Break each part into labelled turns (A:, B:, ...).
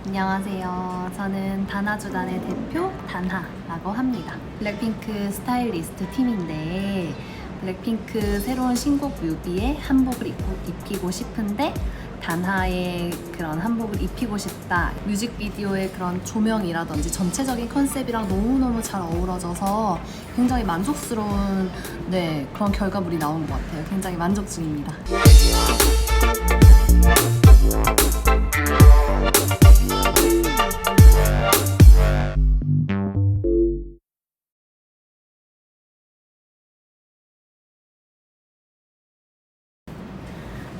A: 안녕하세요. 저는 다나주단의 대표 단하라고 합니다. 블랙핑크 스타일리스트 팀인데 블랙핑크 새로운 신곡 뮤비에 한복을 입히고 싶은데 단하의 그런 한복을 입히고 싶다. 뮤직비디오의 그런 조명이라든지 전체적인 컨셉이랑 너무너무 잘 어우러져서 굉장히 만족스러운 그런 결과물이 나온 것 같아요. 굉장히 만족 중입니다.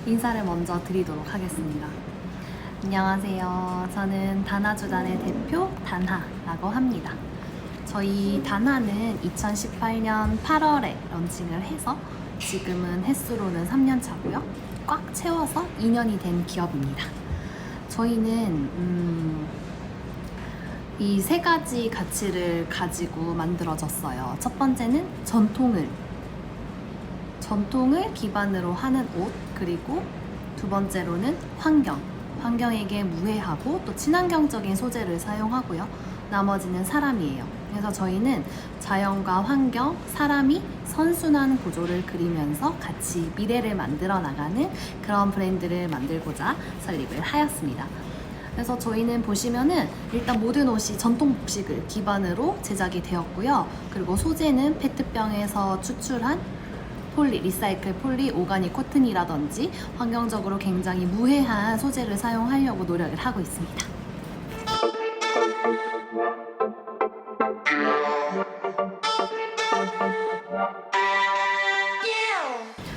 A: 인사를 먼저 드리도록 하겠습니다. 안녕하세요. 저는 다나주단의 대표 단하라고 합니다. 저희 단하는 2018년 8월에 런칭을 해서 지금은 횟수로는 3년 차고요. 꽉 채워서 2년이 된 기업입니다. 저희는 이 세 가지 가치를 가지고 만들어졌어요. 첫 번째는 전통을 기반으로 하는 옷, 그리고 두 번째로는 환경에게 무해하고 또 친환경적인 소재를 사용하고요. 나머지는 사람이에요. 그래서 저희는 자연과 환경, 사람이 선순환 구조를 그리면서 같이 미래를 만들어 나가는 그런 브랜드를 만들고자 설립을 하였습니다. 그래서 저희는 보시면은 일단 모든 옷이 전통 복식을 기반으로 제작이 되었고요. 그리고 소재는 페트병에서 추출한 리사이클 폴리, 오가닉 코튼이라든지 환경적으로 굉장히 무해한 소재를 사용하려고 노력을 하고 있습니다.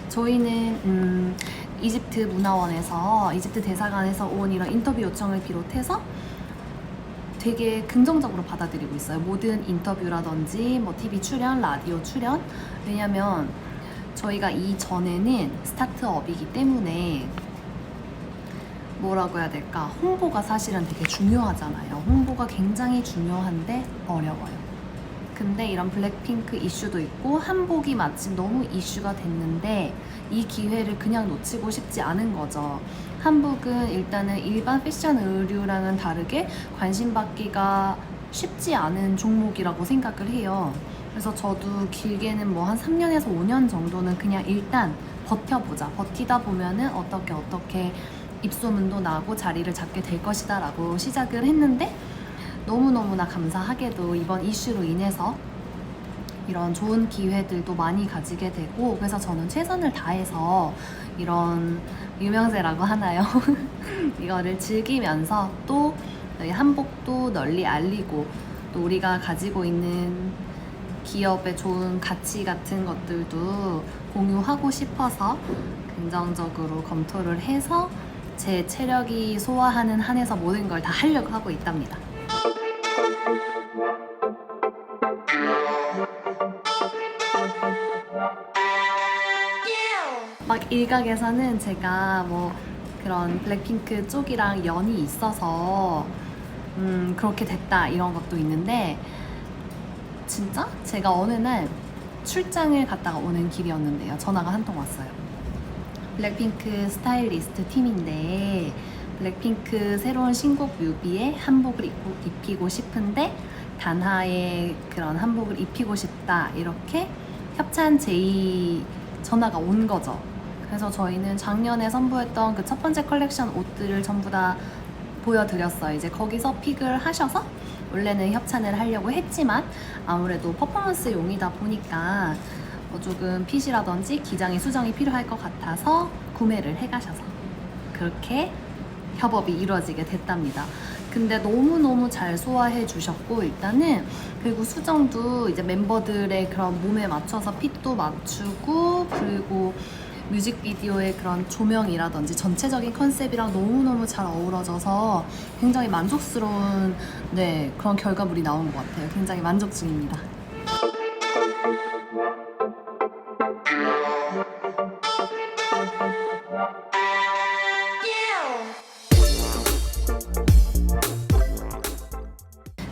A: 저희는 이집트 문화원에서 이집트 대사관에서 온 이런 인터뷰 요청을 비롯해서 되게 긍정적으로 받아들이고 있어요. 모든 인터뷰라든지 뭐 TV 출연, 라디오 출연. 왜냐면 저희가 이전에는 스타트업이기 때문에 뭐라고 해야 될까? 홍보가 사실은 되게 중요하잖아요. 홍보가 굉장히 중요한데 어려워요. 근데 이런 블랙핑크 이슈도 있고 한복이 마침 너무 이슈가 됐는데 이 기회를 그냥 놓치고 싶지 않은 거죠. 한복은 일단은 일반 패션 의류랑은 다르게 관심 받기가 쉽지 않은 종목이라고 생각을 해요. 그래서 저도 길게는 뭐 한 3년에서 5년 정도는 그냥 일단 버텨보자. 버티다 보면은 어떻게 입소문도 나고 자리를 잡게 될 것이다 라고 시작을 했는데 너무너무나 감사하게도 이번 이슈로 인해서 이런 좋은 기회들도 많이 가지게 되고, 그래서 저는 최선을 다해서 이런 유명세라고 하나요? 이거를 즐기면서 또 한복도 널리 알리고 또 우리가 가지고 있는 기업의 좋은 가치 같은 것들도 공유하고 싶어서 긍정적으로 검토를 해서 제 체력이 소화하는 한에서 모든 걸 다 하려고 하고 있답니다. 막 일각에서는 제가 뭐 그런 블랙핑크 쪽이랑 연이 있어서 그렇게 됐다 이런 것도 있는데, 진짜 제가 어느 날 출장을 갔다가 오는 길이었는데요. 전화가 한 통 왔어요. 블랙핑크 스타일리스트 팀인데 블랙핑크 새로운 신곡 뮤비에 한복을 입히고 싶은데 단하의 그런 한복을 입히고 싶다, 이렇게 협찬 제의 전화가 온 거죠. 그래서 저희는 작년에 선보였던 그 첫 번째 컬렉션 옷들을 전부 다 보여드렸어요. 이제 거기서 픽을 하셔서 원래는 협찬을 하려고 했지만 아무래도 퍼포먼스용이다 보니까 조금 핏이라든지 기장의 수정이 필요할 것 같아서 구매를 해가셔서 그렇게 협업이 이루어지게 됐답니다. 근데 너무너무 잘 소화해 주셨고, 일단은 그리고 수정도 이제 멤버들의 그런 몸에 맞춰서 핏도 맞추고, 그리고 뮤직비디오의 그런 조명이라든지 전체적인 컨셉이랑 너무너무 잘 어우러져서 굉장히 만족스러운 그런 결과물이 나온 것 같아요. 굉장히 만족 중입니다.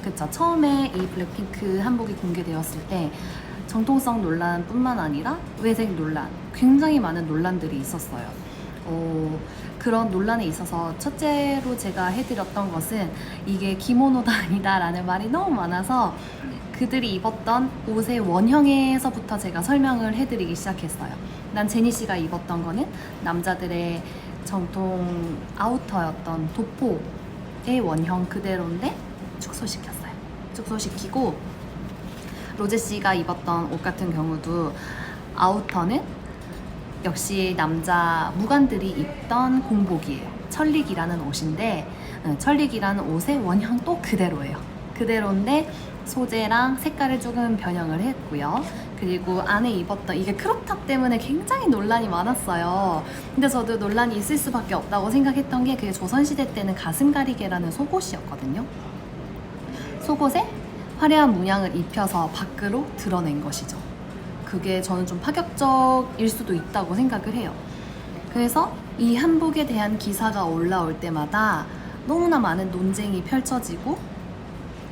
A: 그쵸. 처음에 이 블랙핑크 한복이 공개되었을 때 정통성 논란뿐만 아니라 외색 논란, 굉장히 많은 논란들이 있었어요. 그런 논란에 있어서 첫째로 제가 해드렸던 것은 이게 기모노다 아니다 라는 말이 너무 많아서 그들이 입었던 옷의 원형에서부터 제가 설명을 해드리기 시작했어요. 난 제니 씨가 입었던 거는 남자들의 정통 아우터였던 도포의 원형 그대로인데 축소시켰어요. 축소시키고 로제 씨가 입었던 옷 같은 경우도 아우터는 역시 남자 무관들이 입던 공복이에요. 천릭이라는 옷인데 천릭이라는 옷의 원형 또 그대로예요. 그대로인데 소재랑 색깔을 조금 변형을 했고요. 그리고 안에 입었던 이게 크롭탑 때문에 굉장히 논란이 많았어요. 근데 저도 논란이 있을 수밖에 없다고 생각했던 게 그게 조선시대 때는 가슴 가리개라는 속옷이었거든요. 속옷에 화려한 문양을 입혀서 밖으로 드러낸 것이죠. 그게 저는 좀 파격적일 수도 있다고 생각을 해요. 그래서 이 한복에 대한 기사가 올라올 때마다 너무나 많은 논쟁이 펼쳐지고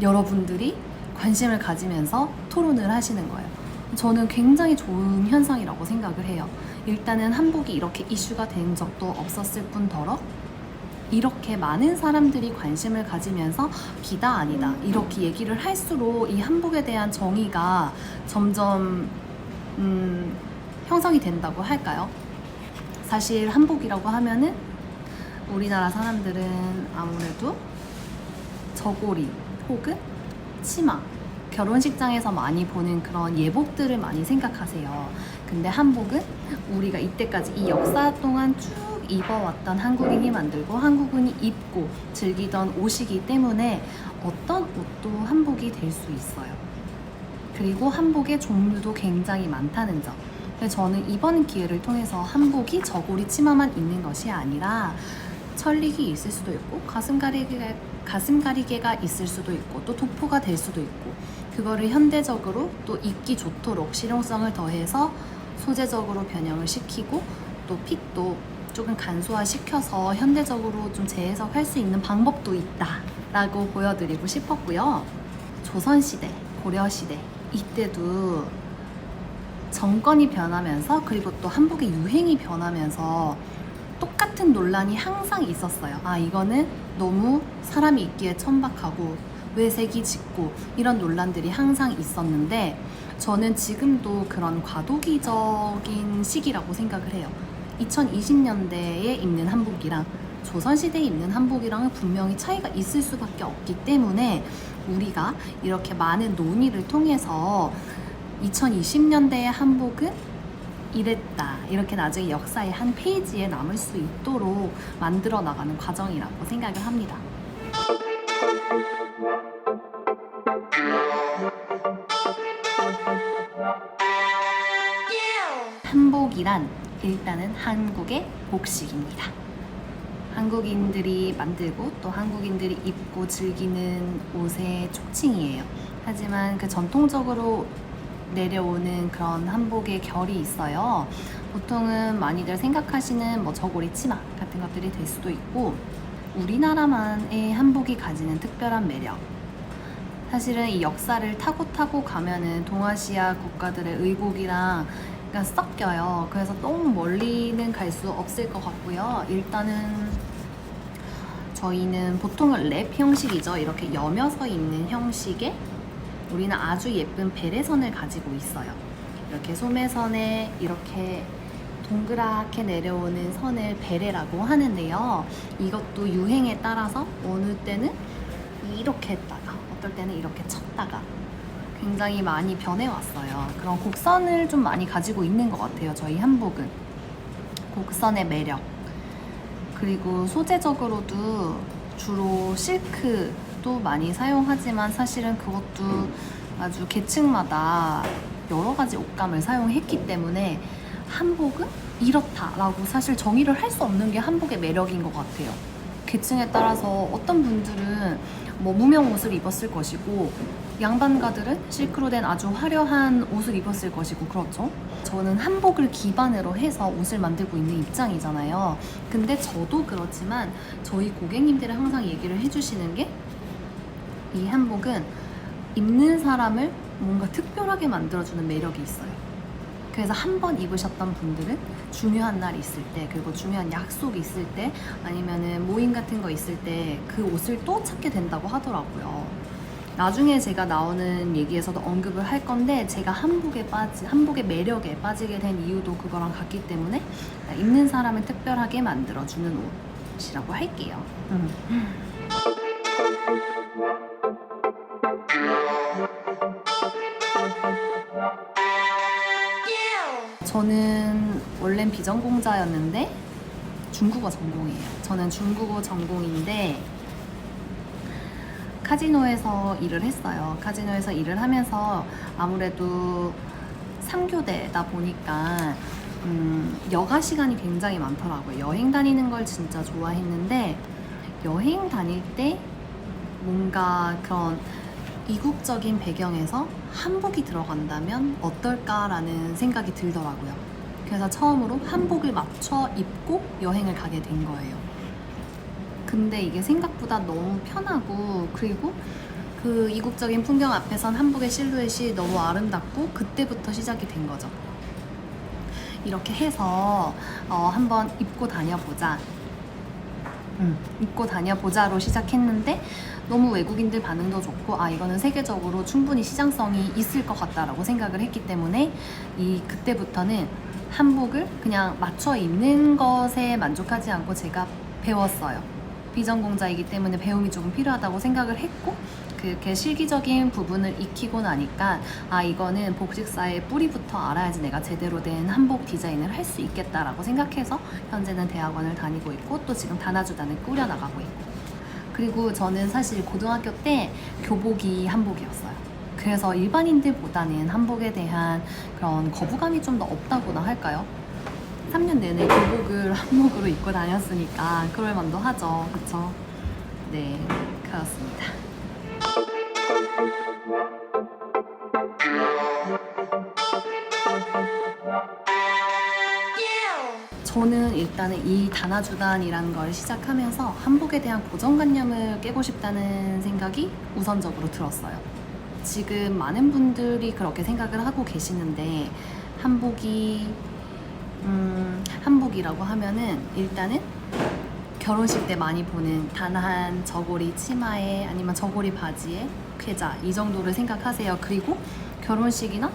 A: 여러분들이 관심을 가지면서 토론을 하시는 거예요. 저는 굉장히 좋은 현상이라고 생각을 해요. 일단은 한복이 이렇게 이슈가 된 적도 없었을 뿐더러 이렇게 많은 사람들이 관심을 가지면서 기다 아니다 이렇게 얘기를 할수록 이 한복에 대한 정의가 점점 형성이 된다고 할까요? 사실 한복이라고 하면은 우리나라 사람들은 아무래도 저고리 혹은 치마, 결혼식장에서 많이 보는 그런 예복들을 많이 생각하세요. 근데 한복은 우리가 이때까지 이 역사 동안 쭉 입어왔던 한국인이 만들고 한국인이 입고 즐기던 옷이기 때문에 어떤 옷도 한복이 될 수 있어요. 그리고 한복의 종류도 굉장히 많다는 점. 근데 저는 이번 기회를 통해서 한복이 저고리 치마만 있는 것이 아니라 천릭이 있을 수도 있고 가슴 가리개가 있을 수도 있고 또 도포가 될 수도 있고 그거를 현대적으로 또 입기 좋도록 실용성을 더해서 소재적으로 변형을 시키고 또 핏도 조금 간소화시켜서 현대적으로 좀 재해석할 수 있는 방법도 있다라고 보여드리고 싶었고요. 조선시대, 고려시대 이때도 정권이 변하면서 그리고 또 한복의 유행이 변하면서 똑같은 논란이 항상 있었어요. 아, 이거는 너무 사람이 입기에 천박하고 왜 색이 짙고 이런 논란들이 항상 있었는데 저는 지금도 그런 과도기적인 시기라고 생각을 해요. 2020년대에 입는 한복이랑 조선시대에 입는 한복이랑은 분명히 차이가 있을 수밖에 없기 때문에 우리가 이렇게 많은 논의를 통해서 2020년대의 한복은 이랬다 이렇게 나중에 역사의 한 페이지에 남을 수 있도록 만들어 나가는 과정이라고 생각을 합니다. 한복이란 일단은 한국의 복식입니다. 한국인들이 만들고 또 한국인들이 입고 즐기는 옷의 촉칭이에요. 하지만 그 전통적으로 내려오는 그런 한복의 결이 있어요. 보통은 많이들 생각하시는 뭐 저고리 치마 같은 것들이 될 수도 있고 우리나라만의 한복이 가지는 특별한 매력. 사실은 이 역사를 타고 가면은 동아시아 국가들의 의복이랑 그러니까 섞여요. 그래서 너무 멀리는 갈 수 없을 것 같고요. 일단은 저희는 보통은 랩 형식이죠. 이렇게 여며서 입는 형식의 우리는 아주 예쁜 베레선을 가지고 있어요. 이렇게 소매선에 이렇게 동그랗게 내려오는 선을 베레라고 하는데요. 이것도 유행에 따라서 어느 때는 이렇게 했다가 어떨 때는 이렇게 쳤다가 굉장히 많이 변해왔어요. 그런 곡선을 좀 많이 가지고 있는 것 같아요. 저희 한복은 곡선의 매력 그리고 소재적으로도 주로 실크도 많이 사용하지만 사실은 그것도 아주 계층마다 여러 가지 옷감을 사용했기 때문에 한복은 이렇다라고 사실 정의를 할 수 없는 게 한복의 매력인 것 같아요. 계층에 따라서 어떤 분들은 뭐 무명 옷을 입었을 것이고 양반가들은 실크로 된 아주 화려한 옷을 입었을 것이고 그렇죠. 저는 한복을 기반으로 해서 옷을 만들고 있는 입장이잖아요. 근데 저도 그렇지만 저희 고객님들이 항상 얘기를 해주시는 게 이 한복은 입는 사람을 뭔가 특별하게 만들어주는 매력이 있어요. 그래서 한 번 입으셨던 분들은 중요한 날 있을 때, 그리고 중요한 약속이 있을 때, 아니면은 모임 같은 거 있을 때 그 옷을 또 찾게 된다고 하더라고요. 나중에 제가 나오는 얘기에서도 언급을 할 건데, 제가 한복의 매력에 빠지게 된 이유도 그거랑 같기 때문에 입는 사람을 특별하게 만들어주는 옷이라고 할게요. 저는 원래는 비전공자였는데 중국어 전공이에요. 저는 중국어 전공인데 카지노에서 일을 했어요. 카지노에서 일을 하면서 아무래도 3교대다 보니까 여가 시간이 굉장히 많더라고요. 여행 다니는 걸 진짜 좋아했는데 여행 다닐 때 뭔가 그런 이국적인 배경에서 한복이 들어간다면 어떨까라는 생각이 들더라고요. 그래서 처음으로 한복을 맞춰 입고 여행을 가게 된 거예요. 근데 이게 생각보다 너무 편하고, 그리고 그 이국적인 풍경 앞에선 한복의 실루엣이 너무 아름답고, 그때부터 시작이 된 거죠. 이렇게 해서 한번 입고 다녀보자. 입고 다녀보자로 시작했는데 너무 외국인들 반응도 좋고, 이거는 세계적으로 충분히 시장성이 있을 것 같다라고 생각을 했기 때문에 그때부터는 한복을 그냥 맞춰 입는 것에 만족하지 않고 제가 배웠어요. 비전공자이기 때문에 배움이 조금 필요하다고 생각을 했고, 그렇게 실기적인 부분을 익히고 나니까 이거는 복식사의 뿌리부터 알아야지 내가 제대로 된 한복 디자인을 할 수 있겠다라고 생각해서 현재는 대학원을 다니고 있고, 또 지금 다나주단을 꾸려나가고 있고. 그리고 저는 사실 고등학교 때 교복이 한복이었어요. 그래서 일반인들보다는 한복에 대한 그런 거부감이 좀 더 없다고나 할까요? 3년 내내 교복을 한복으로 입고 다녔으니까 그럴 만도 하죠. 그쵸? 네, 그렇습니다. 저는 일단은 이 다나주단이라는 걸 시작하면서 한복에 대한 고정관념을 깨고 싶다는 생각이 우선적으로 들었어요. 지금 많은 분들이 그렇게 생각을 하고 계시는데, 한복이라고 하면은 일단은 결혼식 때 많이 보는 단한 저고리 치마에 아니면 저고리 바지에 쾌자, 이 정도를 생각하세요. 그리고 결혼식이나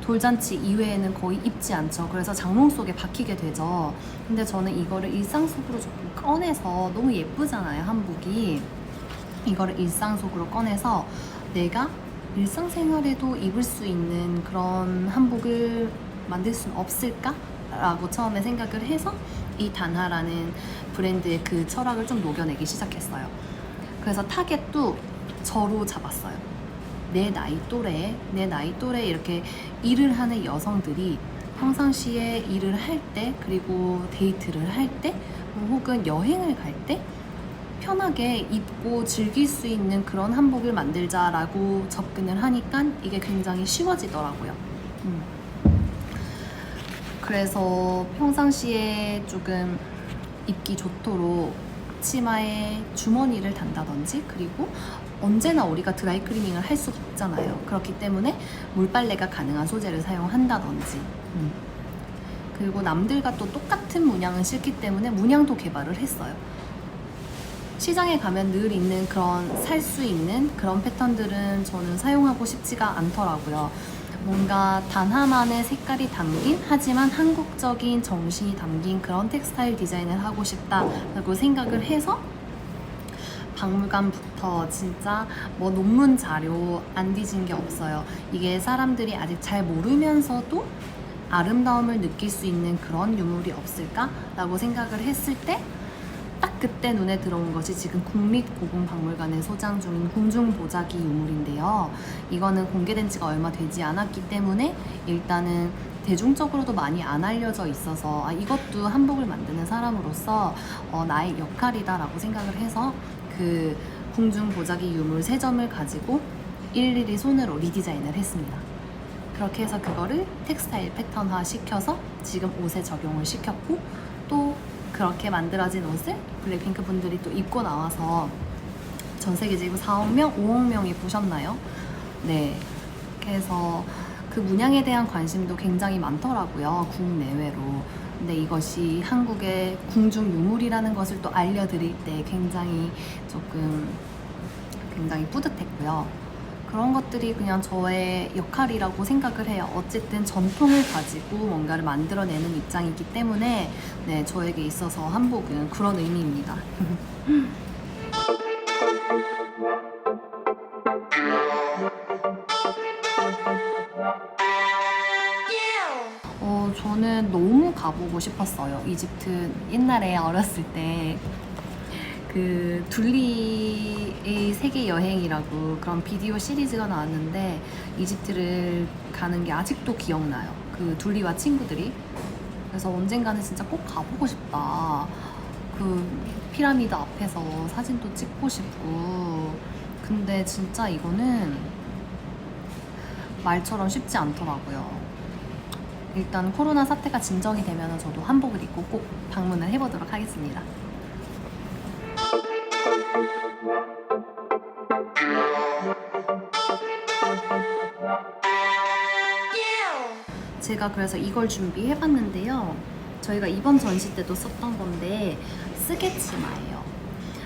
A: 돌잔치 이외에는 거의 입지 않죠. 그래서 장롱 속에 박히게 되죠. 근데 저는 이거를 일상 속으로 조금 꺼내서, 너무 예쁘잖아요, 한복이. 이거를 일상 속으로 꺼내서 내가 일상생활에도 입을 수 있는 그런 한복을 만들 수는 없을까? 라고 처음에 생각을 해서 이 단하라는 브랜드의 그 철학을 좀 녹여내기 시작했어요. 그래서 타겟도 저로 잡았어요. 내 나이 또래 이렇게 일을 하는 여성들이 평상시에 일을 할 때, 그리고 데이트를 할 때, 혹은 여행을 갈 때 편하게 입고 즐길 수 있는 그런 한복을 만들자라고 접근을 하니까 이게 굉장히 쉬워지더라고요. 그래서 평상시에 조금 입기 좋도록 치마에 주머니를 단다든지, 그리고 언제나 우리가 드라이클리닝을 할 수가 없잖아요. 그렇기 때문에 물빨래가 가능한 소재를 사용한다든지, 그리고 남들과 또 똑같은 문양은 싫기 때문에 문양도 개발을 했어요. 시장에 가면 늘 있는 그런 살 수 있는 그런 패턴들은 저는 사용하고 싶지가 않더라고요. 뭔가 단하만의 색깔이 담긴, 하지만 한국적인 정신이 담긴 그런 텍스타일 디자인을 하고 싶다라고 생각을 해서 박물관부터 진짜 뭐 논문 자료 안 뒤진 게 없어요. 이게 사람들이 아직 잘 모르면서도 아름다움을 느낄 수 있는 그런 유물이 없을까라고 생각을 했을 때 딱 그때 눈에 들어온 것이 지금 국립고궁박물관에 소장 중인 궁중보자기 유물인데요. 이거는 공개된 지가 얼마 되지 않았기 때문에 일단은 대중적으로도 많이 안 알려져 있어서 이것도 한복을 만드는 사람으로서 나의 역할이다라고 생각을 해서 그 궁중보자기 유물 3점을 가지고 일일이 손으로 리디자인을 했습니다. 그렇게 해서 그거를 텍스타일 패턴화 시켜서 지금 옷에 적용을 시켰고, 또 그렇게 만들어진 옷을 블랙핑크 분들이 또 입고 나와서 전 세계 지금 4억 명, 5억 명이 보셨나요? 네. 그래서 그 문양에 대한 관심도 굉장히 많더라고요. 국내외로. 근데 이것이 한국의 궁중 유물이라는 것을 또 알려드릴 때 굉장히 뿌듯했고요. 그런 것들이 그냥 저의 역할이라고 생각을 해요. 어쨌든 전통을 가지고 뭔가를 만들어내는 입장이기 때문에 네, 저에게 있어서 한복은 그런 의미입니다. 저는 너무 가보고 싶었어요. 이집트 옛날에 어렸을 때 그 둘리의 세계 여행이라고 그런 비디오 시리즈가 나왔는데 이집트를 가는 게 아직도 기억나요. 그 둘리와 친구들이. 그래서 언젠가는 진짜 꼭 가보고 싶다. 그 피라미드 앞에서 사진도 찍고 싶고. 근데 진짜 이거는 말처럼 쉽지 않더라고요. 일단 코로나 사태가 진정이 되면 저도 한복을 입고 꼭 방문을 해보도록 하겠습니다. 제가 그래서 이걸 준비해봤는데요. 저희가 이번 전시 때도 썼던 건데 쓰개치마예요.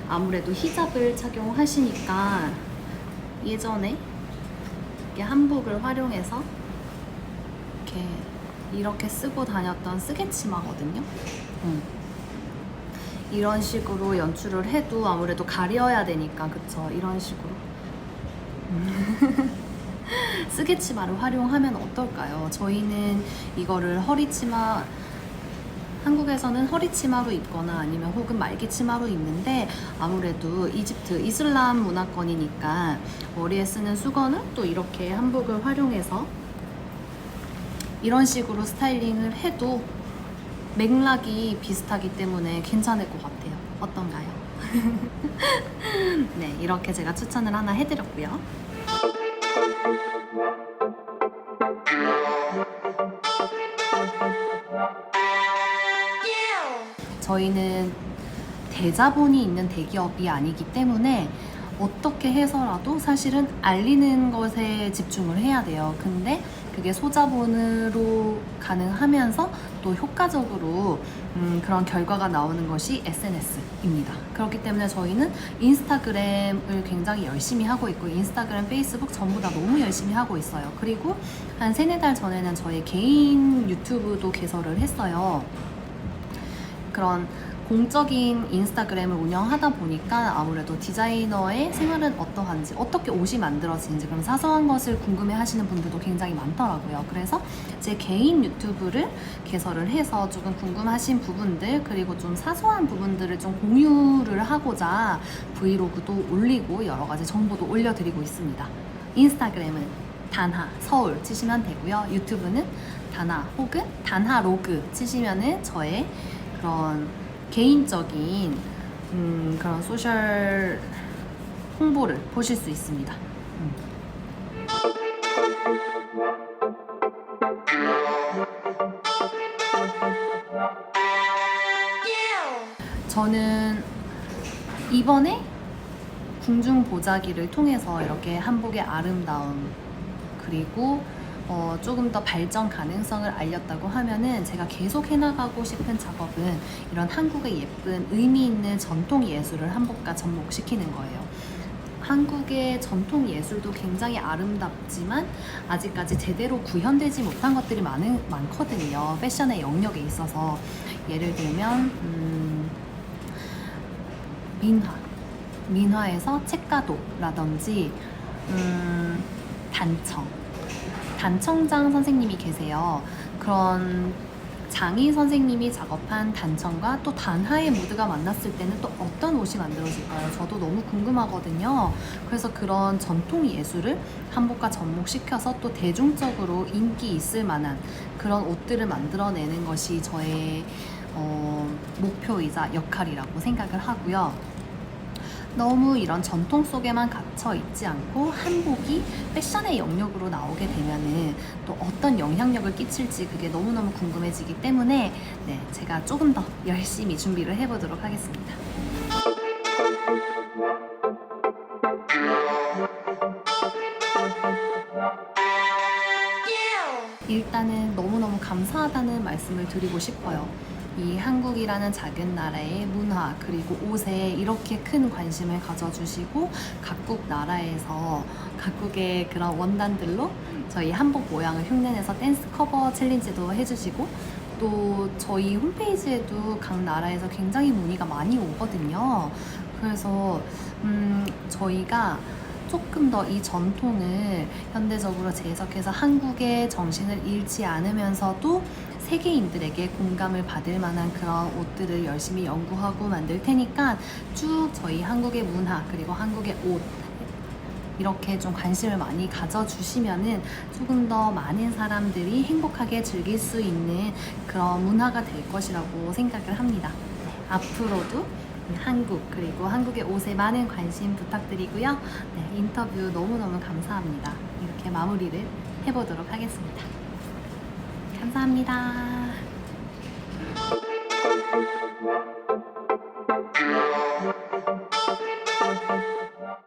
A: 아무래도 히잡을 착용하시니까 예전에 한복을 활용해서 이렇게 쓰고 다녔던 쓰개치마거든요. 이런 식으로 연출을 해도 아무래도 가려야 되니까 그쵸? 이런 식으로 쓰개치마를 활용하면 어떨까요? 저희는 이거를 허리치마, 한국에서는 허리치마로 입거나 아니면 혹은 말기치마로 입는데 아무래도 이집트 이슬람 문화권이니까 머리에 쓰는 수건은 또 이렇게 한복을 활용해서 이런 식으로 스타일링을 해도 맥락이 비슷하기 때문에 괜찮을 것 같아요. 어떤가요? 네, 이렇게 제가 추천을 하나 해드렸고요. 저희는 대자본이 있는 대기업이 아니기 때문에 어떻게 해서라도 사실은 알리는 것에 집중을 해야 돼요. 근데 그게 소자본으로 가능하면서 또 효과적으로 그런 결과가 나오는 것이 SNS입니다. 그렇기 때문에 저희는 인스타그램을 굉장히 열심히 하고 있고 인스타그램, 페이스북 전부 다 너무 열심히 하고 있어요. 그리고 한 3-4달 전에는 저희 개인 유튜브도 개설을 했어요. 그런 공적인 인스타그램을 운영하다 보니까 아무래도 디자이너의 생활은 어떠한지, 어떻게 옷이 만들어지는지 그런 사소한 것을 궁금해 하시는 분들도 굉장히 많더라고요. 그래서 제 개인 유튜브를 개설을 해서 조금 궁금하신 부분들 그리고 좀 사소한 부분들을 좀 공유를 하고자 브이로그도 올리고 여러 가지 정보도 올려드리고 있습니다. 인스타그램은 단하 서울 치시면 되고요. 유튜브는 단하 혹은 단하 로그 치시면은 저의 그런 개인적인 그런 소셜 홍보를 보실 수 있습니다. 저는 이번에 궁중 보자기를 통해서 이렇게 한복의 아름다움 그리고 조금 더 발전 가능성을 알렸다고 하면은 제가 계속 해나가고 싶은 작업은 이런 한국의 예쁜 의미 있는 전통 예술을 한복과 접목시키는 거예요. 한국의 전통 예술도 굉장히 아름답지만 아직까지 제대로 구현되지 못한 것들이 많거든요. 패션의 영역에 있어서 예를 들면 민화에서 책가도라든지 단청장 선생님이 계세요. 그런 장희 선생님이 작업한 단청과 또 단하의 무드가 만났을 때는 또 어떤 옷이 만들어질까요? 저도 너무 궁금하거든요. 그래서 그런 전통 예술을 한복과 접목시켜서 또 대중적으로 인기 있을 만한 그런 옷들을 만들어내는 것이 저의 목표이자 역할이라고 생각을 하고요. 너무 이런 전통 속에만 갇혀 있지 않고 한복이 패션의 영역으로 나오게 되면은 또 어떤 영향력을 끼칠지 그게 너무너무 궁금해지기 때문에 네, 제가 조금 더 열심히 준비를 해보도록 하겠습니다. 일단은 너무너무 감사하다는 말씀을 드리고 싶어요. 이 한국이라는 작은 나라의 문화 그리고 옷에 이렇게 큰 관심을 가져주시고 각국 나라에서 각국의 그런 원단들로 저희 한복 모양을 흉내내서 댄스 커버 챌린지도 해주시고 또 저희 홈페이지에도 각 나라에서 굉장히 문의가 많이 오거든요. 그래서 저희가 조금 더 이 전통을 현대적으로 재해석해서 한국의 정신을 잃지 않으면서도 세계인들에게 공감을 받을 만한 그런 옷들을 열심히 연구하고 만들 테니까 쭉 저희 한국의 문화 그리고 한국의 옷 이렇게 좀 관심을 많이 가져주시면은 조금 더 많은 사람들이 행복하게 즐길 수 있는 그런 문화가 될 것이라고 생각을 합니다. 앞으로도 한국 그리고 한국의 옷에 많은 관심 부탁드리고요. 네, 인터뷰 너무너무 감사합니다. 이렇게 마무리를 해보도록 하겠습니다. 감사합니다.